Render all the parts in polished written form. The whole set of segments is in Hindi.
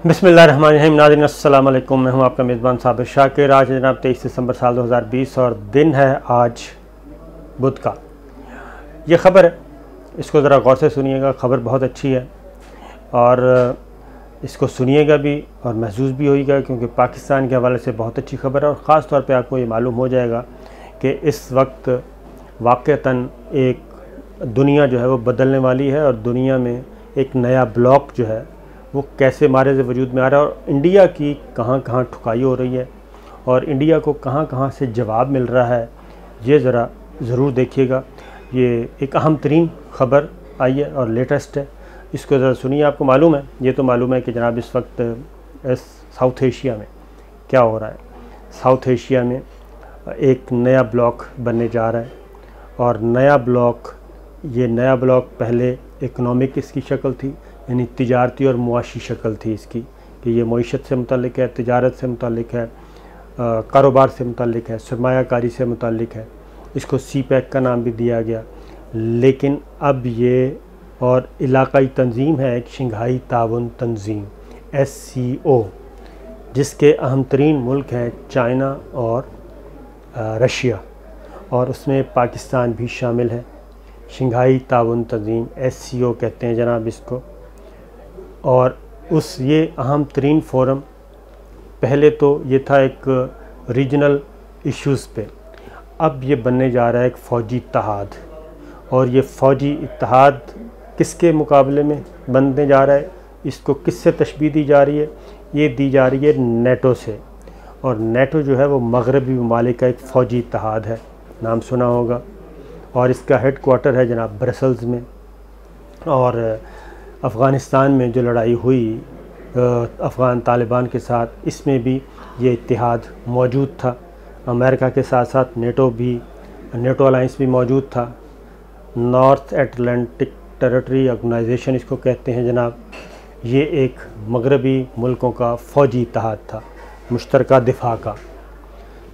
बिस्मिल्लाहिर्रहमानिर्रहीम। नाज़रीन अस्सलाम वालेकुम। मैं हूं आपका मेज़बान साबिर शाकिर। आज जनाब 23 दिसंबर साल 2020 और दिन है आज बुध का। ये ख़बर है, इसको ज़रा गौर से सुनिएगा। ख़बर बहुत अच्छी है और इसको सुनिएगा भी और महसूस भी होगा, क्योंकि पाकिस्तान के हवाले से बहुत अच्छी ख़बर है। और ख़ास तौर पे आपको ये मालूम हो जाएगा कि इस वक्त वाक़तन एक दुनिया जो है वो बदलने वाली है और दुनिया में एक नया ब्लॉक जो है वो कैसे मारे से वजूद में आ रहा है और इंडिया की कहाँ कहाँ ठुकाई हो रही है और इंडिया को कहाँ कहाँ से जवाब मिल रहा है। ये ज़रा ज़रूर देखिएगा। ये एक अहम तरीन ख़बर आई है और लेटेस्ट है, इसको ज़रा सुनिए। आपको मालूम है, ये तो मालूम है कि जनाब इस वक्त साउथ एशिया में क्या हो रहा है। साउथ एशिया में एक नया ब्लॉक बनने जा रहा है और नया ब्लॉक पहले इकनॉमिक इसकी शक्ल थी, यानी तिजारती और मुआशी शक्ल थी इसकी, कि ये मईशत से मुतल्लिक है, तिजारत से मुतल्लिक है, कारोबार से मुतल्लिक है, सरमायाकारी से मुतल्लिक है। इसको CPEC का नाम भी दिया गया। लेकिन अब ये और इलाकाई तंजीम है एक शंघाई ताउन तंजीम SCO, जिसके अहम तरीन मुल्क हैं चाइना और रशिया, और उसमें पाकिस्तान भी शामिल है। शंघाई ताउन तंजीम SCO कहते हैं जनाब इसको। और ये अहम तरीन फ़ोरम पहले तो ये था एक रीजनल इश्यूज़ पे, अब ये बनने जा रहा है एक फ़ौजी इत्तेहाद। और ये फ़ौजी इत्तेहाद किसके मुकाबले में बनने जा रहा है, इसको किससे तशबीह दी जा रही है? ये दी जा रही है NATO से। और NATO जो है वो मगरबी ममालिक का एक फ़ौजी इत्तेहाद है, नाम सुना होगा। और इसका हेड क्वार्टर है जनाब ब्रसल्स में। और अफ़गानिस्तान में जो लड़ाई हुई अफ़गान तालिबान के साथ, इसमें भी ये इत्तेहाद मौजूद था। अमेरिका के साथ साथ नेटो अलाइंस भी मौजूद था। नॉर्थ एटलांटिक टेरिटरी ऑर्गेनाइजेशन इसको कहते हैं जनाब। ये एक मगरबी मुल्कों का फ़ौजी इत्तेहाद था, मुश्तरका दिफा का।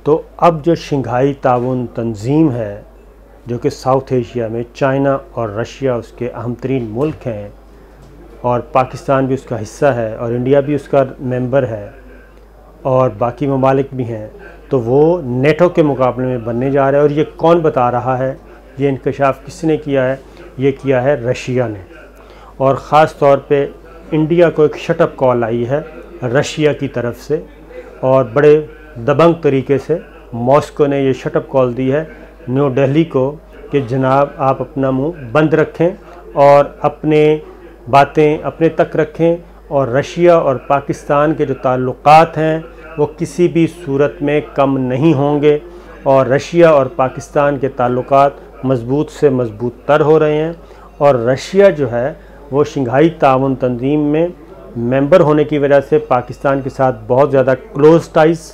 तो अब जो शंघाई ताउन तंजीम है, जो कि साउथ एशिया में चाइना और रशिया उसके अहम तरीन मुल्क हैं और पाकिस्तान भी उसका हिस्सा है और इंडिया भी उसका मेंबर है और बाकी ममालिक भी हैं, तो वो NATO के मुकाबले में बनने जा रहा है। और ये कौन बता रहा है, ये इंकशाफ किसने किया है? ये किया है रशिया ने। और ख़ास तौर पे इंडिया को एक शटअप कॉल आई है रशिया की तरफ से, और बड़े दबंग तरीके से मॉस्को ने ये शटअप कॉल दी है न्यू दिल्ली को कि जनाब आप अपना मुंह बंद रखें और अपने बातें अपने तक रखें, और रशिया और पाकिस्तान के जो ताल्लुकात हैं वो किसी भी सूरत में कम नहीं होंगे। और रशिया और पाकिस्तान के ताल्लुकात मज़बूत से मज़बूत तर हो रहे हैं। और रशिया जो है वो शंघाई ताउन तंजीम में मेंबर होने की वजह से पाकिस्तान के साथ बहुत ज़्यादा क्लोज टाइज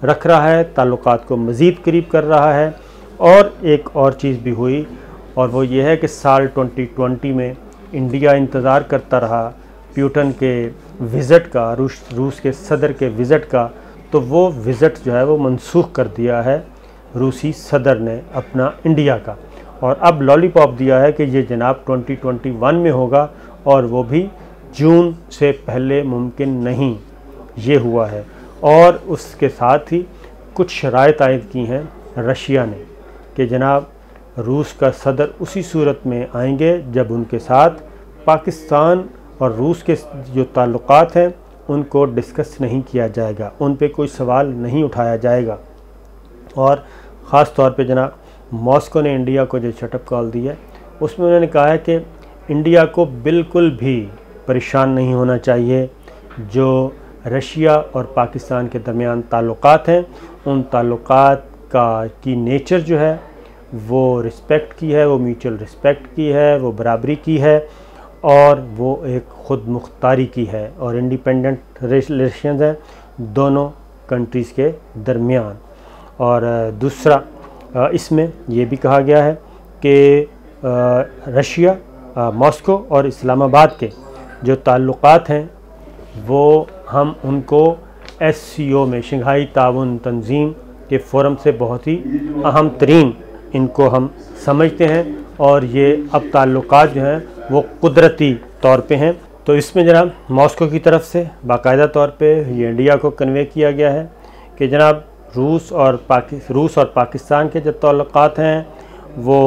रख रहा है, ताल्लुकात को मज़ीद करीब कर रहा है। और एक और चीज़ भी हुई, और वो ये है कि साल 2020 में इंडिया इंतज़ार करता रहा पुतिन के विज़िट का, रूस के सदर के विज़िट का। तो वो विज़िट जो है वो मनसूख कर दिया है रूसी सदर ने अपना इंडिया का, और अब लॉलीपॉप दिया है कि ये जनाब 2021 में होगा, और वो भी जून से पहले मुमकिन नहीं। ये हुआ है। और उसके साथ ही कुछ शराइत आयद की हैं रशिया ने कि जनाब रूस का सदर उसी सूरत में आएंगे जब उनके साथ पाकिस्तान और रूस के जो ताल्लुकात हैं उनको डिस्कस नहीं किया जाएगा, उन पे कोई सवाल नहीं उठाया जाएगा। और ख़ास तौर पे जनाब मॉस्को ने इंडिया को जो शटअप कॉल दी है, उसमें उन्होंने कहा है कि इंडिया को बिल्कुल भी परेशान नहीं होना चाहिए। जो रशिया और पाकिस्तान के दरमियान ताल्लुकात हैं, उन ताल्लुकात की नेचर जो है वो रिस्पेक्ट की है, वो म्यूचुअल रिस्पेक्ट की है, वो बराबरी की है, और वो एक ख़ुद मुख्तारी की है, और इंडिपेंडेंट रिलेशंस हैं दोनों कंट्रीज़ के दरमियान। और दूसरा इसमें ये भी कहा गया है कि रशिया, मॉस्को और इस्लामाबाद के जो ताल्लुकात हैं वो हम उनको SCO में शंघाई ताउन तंजीम के फ़ोरम से बहुत ही अहम तरीन इनको हम समझते हैं। और ये अब ताल्लुकात जो हैं वो कुदरती तौर पे हैं, तो इसमें जनाब मॉस्को की तरफ से बाकायदा तौर पे ये इंडिया को कन्वे किया गया है कि जनाब रूस और पाकिस्तान के जो ताल्लुकात हैं वो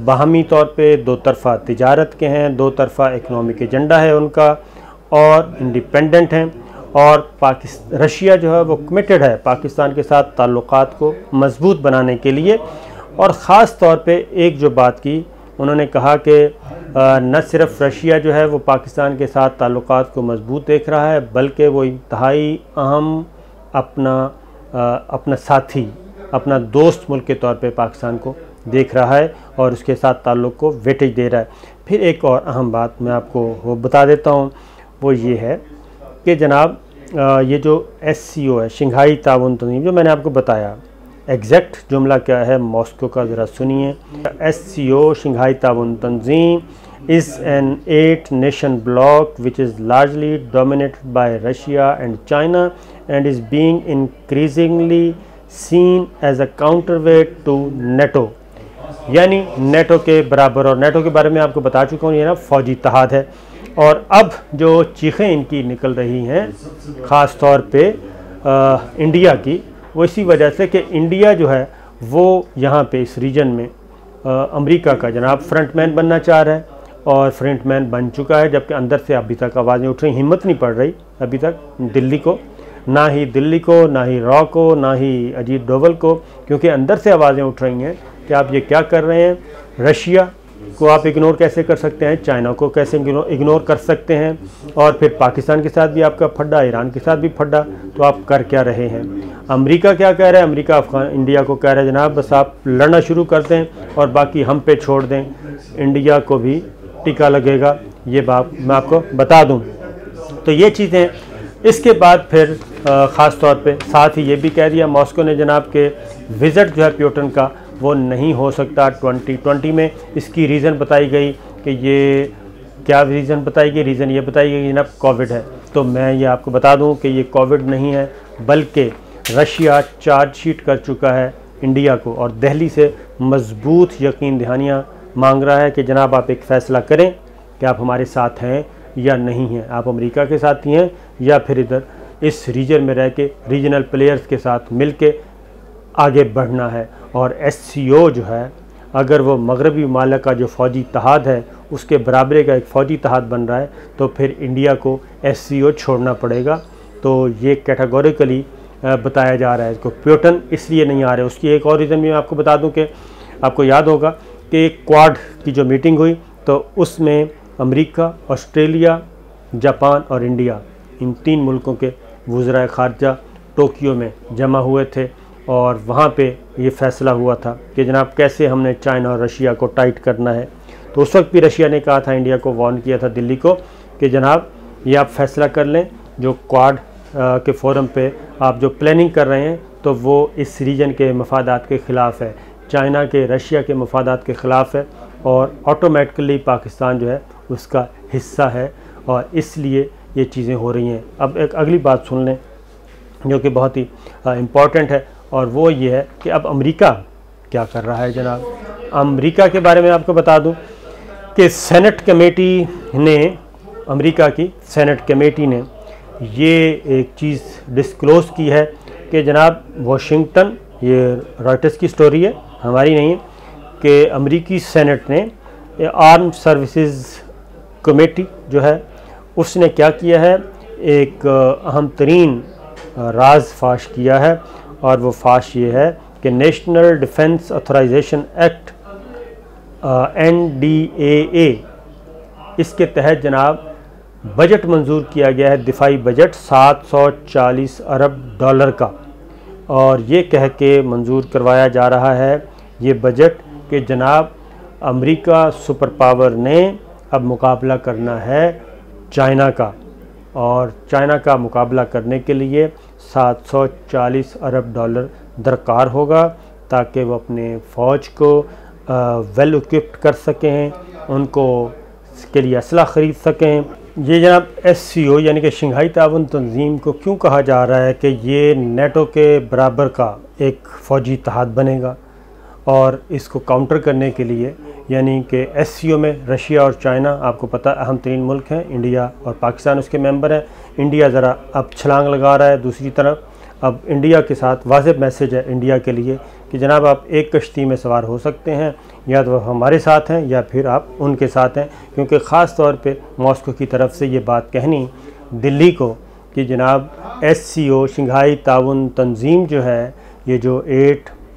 बाहमी तौर पे दो तरफ़ा तिजारत के हैं, दो तरफ़ा इकनॉमिक एजेंडा है उनका और इंडिपेंडेंट हैं। और रशिया जो है वो कमिटेड है पाकिस्तान के साथ ताल्लुकात को मजबूत बनाने के लिए। और ख़ास तौर पे एक जो बात की उन्होंने कहा कि न सिर्फ रशिया जो है वो पाकिस्तान के साथ ताल्लुकात को मजबूत देख रहा है, बल्कि वो इंतहाई अहम अपना साथी, अपना दोस्त मुल्क के तौर पे पाकिस्तान को देख रहा है और उसके साथ ताल्लुक़ को वेटेज दे रहा है। फिर एक और अहम बात मैं आपको वो बता देता हूँ, वो ये है कि जनाब ये जो SCO है, शंघाई ताउन तंजीम, जो मैंने आपको बताया, एग्जैक्ट जुमला क्या है मॉस्को का ज़रा सुनिए। SCO शंघाई ताउन तंजीम is an 8-nation bloc which is largely dominated by Russia and China and is being increasingly seen as a counterweight to NATO, यानी नेटो के बराबर। और नेटो के बारे में आपको बता चुका हूँ, ये ना फ़ौजी इत्तेहाद है। और अब जो चीखें इनकी निकल रही हैं ख़ास तौर पे इंडिया की, वो इसी वजह से कि इंडिया जो है वो यहाँ पे इस रीजन में अमेरिका का जनाब फ्रंटमैन बनना चाह रहा है और फ्रंटमैन बन चुका है, जबकि अंदर से अभी तक आवाज़ें उठ रही, हिम्मत नहीं पड़ रही अभी तक दिल्ली को, ना ही रॉ को, ना ही अजीत डोवल को, क्योंकि अंदर से आवाज़ें उठ रही हैं कि आप ये क्या कर रहे हैं, रशिया को आप इग्नोर कैसे कर सकते हैं, चाइना को कैसे इग्नोर कर सकते हैं, और फिर पाकिस्तान के साथ भी आपका फड्डा, ईरान के साथ भी फड्डा, तो आप कर क्या रहे हैं। अमेरिका क्या कह रहा है, अमेरिका इंडिया को कह रहा है जनाब बस आप लड़ना शुरू कर दें और बाकी हम पे छोड़ दें, इंडिया को भी टिका लगेगा। ये बात मैं आपको बता दूं। तो ये चीज़ें, इसके बाद फिर ख़ास तौर पे साथ ही ये भी कह दिया मॉस्को ने जनाब के विज़िट जो है प्यूटन का वो नहीं हो सकता 2020 में। इसकी रीज़न बताई गई कि ये क्या रीज़न बताई गई, रीज़न ये बताई गई जनाब कोविड है। तो मैं ये आपको बता दूं कि ये कोविड नहीं है, बल्कि रशिया चार्जशीट कर चुका है इंडिया को और दिल्ली से मजबूत यकीन दहानियाँ मांग रहा है कि जनाब आप एक फ़ैसला करें कि आप हमारे साथ हैं या नहीं हैं, आप अमेरिका के साथ ही हैं या फिर इधर इस रीजन में रह के रीजनल प्लेयर्स के साथ मिल के आगे बढ़ना है। और SCO जो है, अगर वो मगरबी ममालिक का जो फ़ौजी इत्तेहाद है उसके बराबरी का एक फ़ौजी इत्तेहाद बन रहा है, तो फिर इंडिया को SCO छोड़ना पड़ेगा। तो ये कैटेगोरिकली बताया जा रहा है। इसको प्यूटन इसलिए नहीं आ रहे, उसकी एक और रीज़न भी मैं आपको बता दूं कि आपको याद होगा कि क्वाड की जो मीटिंग हुई तो उसमें अमेरिका, ऑस्ट्रेलिया, जापान और इंडिया, इन 3 मुल्कों के वज़राए ख़ारजा टोक्यो में जमा हुए थे और वहाँ पे ये फ़ैसला हुआ था कि जनाब कैसे हमने चाइना और रशिया को टाइट करना है। तो उस वक्त भी रशिया ने कहा था, इंडिया को वार्न किया था दिल्ली को कि जनाब ये आप फ़ैसला कर लें, जो क्वाड के फोरम पे आप जो प्लानिंग कर रहे हैं तो वो इस रीजन के मफादात के ख़िलाफ़ है, चाइना के, रशिया के मफादात के ख़िलाफ़ है और ऑटोमेटिकली पाकिस्तान जो है उसका हिस्सा है और इसलिए ये चीज़ें हो रही हैं। अब एक अगली बात सुन लें जो कि बहुत ही इम्पॉर्टेंट है और वो ये है कि अब अमेरिका क्या कर रहा है। जनाब अमेरिका के बारे में आपको बता दूं कि सेनेट कमेटी ने, अमेरिका की सेनेट कमेटी ने ये एक चीज़ डिस्क्लोज़ की है कि जनाब वाशिंगटन, ये रॉयटर्स की स्टोरी है, हमारी नहीं है, कि अमेरिकी सेनेट ने आर्म सर्विसेज कमेटी जो है उसने क्या किया है, एक अहम तरीन राज फाश किया है और वो फाश ये है कि national defence authorisation act NDAA, इसके तहत जनाब बजट मंजूर किया गया है, दिफाई बजट 740 अरब डॉलर का, और ये कह के मंजूर करवाया जा रहा है ये बजट कि जनाब अमेरिका सुपर पावर ने अब मुकाबला करना है चाइना का, और चाइना का मुकाबला करने के लिए 740 अरब डॉलर दरकार होगा ताकि वो अपने फ़ौज को वेल इक्विप्ड कर सकें, उनको इसके लिए असला ख़रीद सकें। ये जनाब SCO यानी कि शंघाई ताउन तंजीम को क्यों कहा जा रहा है कि ये नेटो के बराबर का एक फ़ौजी इत्तेहाद बनेगा और इसको काउंटर करने के लिए यानी कि SCO में रशिया और चाइना आपको पता अहम तरीन मुल्क हैं, इंडिया और पाकिस्तान उसके मेंबर हैं। इंडिया ज़रा अब छलांग लगा रहा है दूसरी तरफ। अब इंडिया के साथ वाज़ेह मैसेज है इंडिया के लिए कि जनाब आप एक कश्ती में सवार हो सकते हैं, या तो हमारे साथ हैं या फिर आप उनके साथ हैं, क्योंकि ख़ास तौर पे मॉस्को की तरफ से ये बात कहनी दिल्ली को कि जनाब SCO शंघाई ताउन तंजीम जो है, ये जो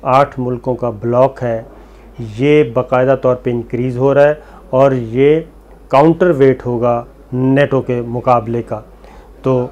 8 मुल्कों का ब्लॉक है, ये बाकायदा तौर पे इंक्रीज़ हो रहा है और ये काउंटर वेट होगा नेटो के मुकाबले का। तो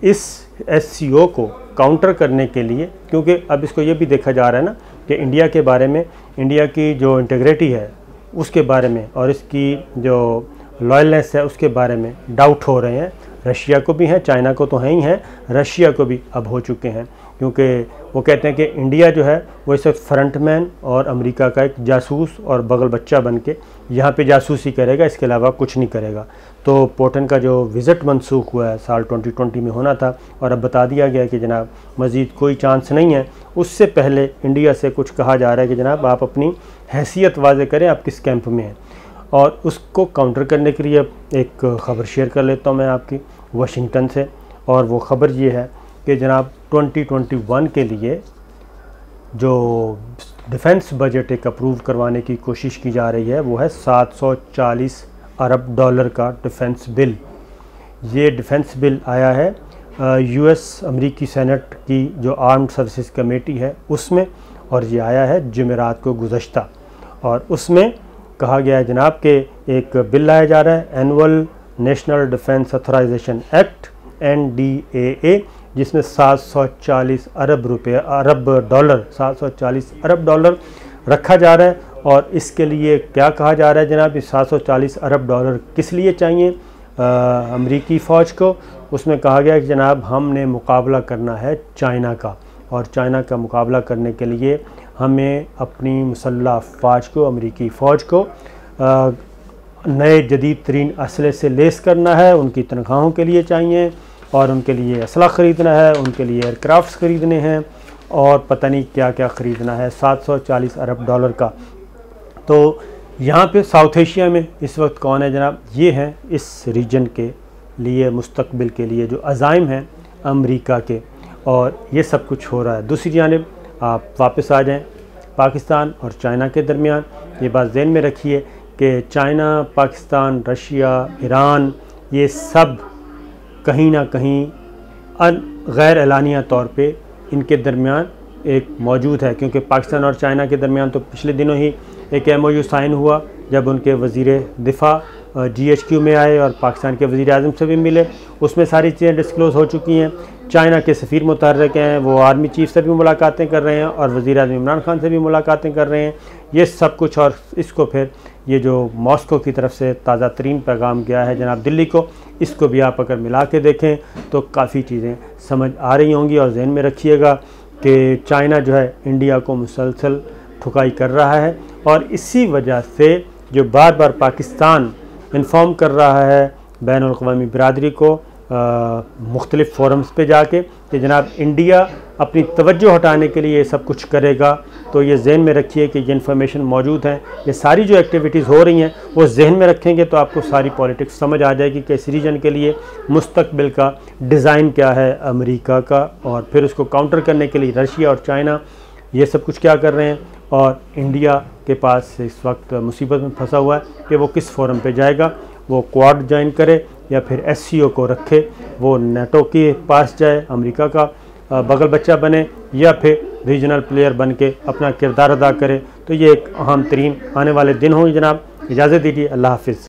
इस SCO को काउंटर करने के लिए, क्योंकि अब इसको ये भी देखा जा रहा है ना कि इंडिया के बारे में, इंडिया की जो इंटीग्रिटी है उसके बारे में और इसकी जो लॉयलनेस है उसके बारे में डाउट हो रहे हैं। रशिया को भी हैं, चाइना को तो हैं ही हैं, रशिया को भी अब हो चुके हैं, क्योंकि वो कहते हैं कि इंडिया जो है वो इस वक्त फ्रंटमैन और अमेरिका का एक जासूस और बगल बच्चा बन के यहाँ पे जासूसी करेगा, इसके अलावा कुछ नहीं करेगा। तो पुतिन का जो विज़िट मनसूख हुआ है, साल 2020 में होना था और अब बता दिया गया कि जनाब मज़ीद कोई चांस नहीं है। उससे पहले इंडिया से कुछ कहा जा रहा है कि जनाब आप अपनी हैसियत वाज़े करें, आप किस कैंप में हैं। और उसको काउंटर करने के लिए एक ख़बर शेयर कर लेता हूँ मैं आपकी वाशिंगटन से, और वो ख़बर ये है कि जनाब 2021 के लिए जो डिफेंस बजट एक अप्रूव करवाने की कोशिश की जा रही है वो है 740 अरब डॉलर का डिफेंस बिल। ये डिफेंस बिल आया है US अमेरिकी सेनेट की जो आर्म्ड सर्विसेज कमेटी है उसमें, और ये आया है जुमेरात को गुज़श्ता। और उसमें कहा गया है जनाब के एक बिल लाया जा रहा है, annual national defence authorisation act NDAA, जिसमें 740 अरब डॉलर रखा जा रहा है। और इसके लिए क्या कहा जा रहा है जनाब, 740 अरब डॉलर किस लिए चाहिए अमरीकी फ़ौज को। उसमें कहा गया कि जनाब हमने मुकाबला करना है चाइना का, और चाइना का मुकाबला करने के लिए हमें अपनी मुसल्लह फ़ौज को, अमरीकी फ़ौज को नए जदीद तरीन असले से लेस करना है, उनकी तनख्वाहों के लिए चाहिए और उनके लिए असला ख़रीदना है, उनके लिए एयरक्राफ्ट्स ख़रीदने हैं और पता नहीं क्या क्या ख़रीदना है, 740 अरब डॉलर का। तो यहाँ पे साउथ एशिया में इस वक्त कौन है जनाब, ये हैं इस रीजन के लिए मुस्तकबिल के लिए जो अज़ाइम हैं अमेरिका के, और ये सब कुछ हो रहा है। दूसरी जानिब आप वापस आ जाएं पाकिस्तान और चाइना के दरमियान, ये बात ज़हन में रखिए कि चाइना, पाकिस्तान, रशिया, ईरान, ये सब कहीं ना कहीं गैर एलानिया तौर पे इनके दरमियान एक मौजूद है, क्योंकि पाकिस्तान और चाइना के दरमियान तो पिछले दिनों ही एक MOU साइन हुआ जब उनके वज़ीर दिफ़ा GHQ में आए और पाकिस्तान के वज़ीर आज़म से भी मिले। उसमें सारी चीज़ें डिस्क्लोज़ हो चुकी हैं। चाइना के सफ़ीर मुतहर्रिक हैं, वो आर्मी चीफ से भी मुलाकातें कर रहे हैं और वज़ीर आज़म इमरान खान से भी मुलाकातें कर रहे हैं। ये सब कुछ, और इसको फिर ये जो मॉस्को की तरफ से ताज़ा तरीन पैगाम गया है जनाब दिल्ली को, इसको भी आप अगर मिला के देखें तो काफ़ी चीज़ें समझ आ रही होंगी। और जहन में रखिएगा कि चाइना जो है इंडिया को मुसलसल ठुकाई कर रहा है, और इसी वजह से जो बार बार पाकिस्तान इन्फॉर्म कर रहा है बैनुल अक़वामी बिरादरी को मुख्तलिफ़ फोरम्स पे जाके कि जनाब इंडिया अपनी तवज्जो हटाने के लिए ये सब कुछ करेगा। तो ये जहन में रखिए कि ये इन्फॉर्मेशन मौजूद हैं, ये सारी जो एक्टिविटीज़ हो रही हैं वो जहन में रखेंगे तो आपको सारी पॉलिटिक्स समझ आ जाएगी कि इस रीजन के लिए मुस्तकबिल का डिज़ाइन क्या है अमेरिका का, और फिर उसको काउंटर करने के लिए रशिया और चाइना ये सब कुछ क्या कर रहे हैं। और इंडिया के पास इस वक्त मुसीबत में फंसा हुआ है कि वो किस फोरम पे जाएगा, वो क्वाड ज्वाइन करे या फिर SCO को रखे, वो NATO के पास जाए, अमेरिका का बगल बच्चा बने, या फिर रीजनल प्लेयर बन के अपना किरदार अदा करे। तो ये एक अहम तरीन आने वाले दिन होंगे जनाब। इजाज़त दीजिए, अल्लाह हाफिज़।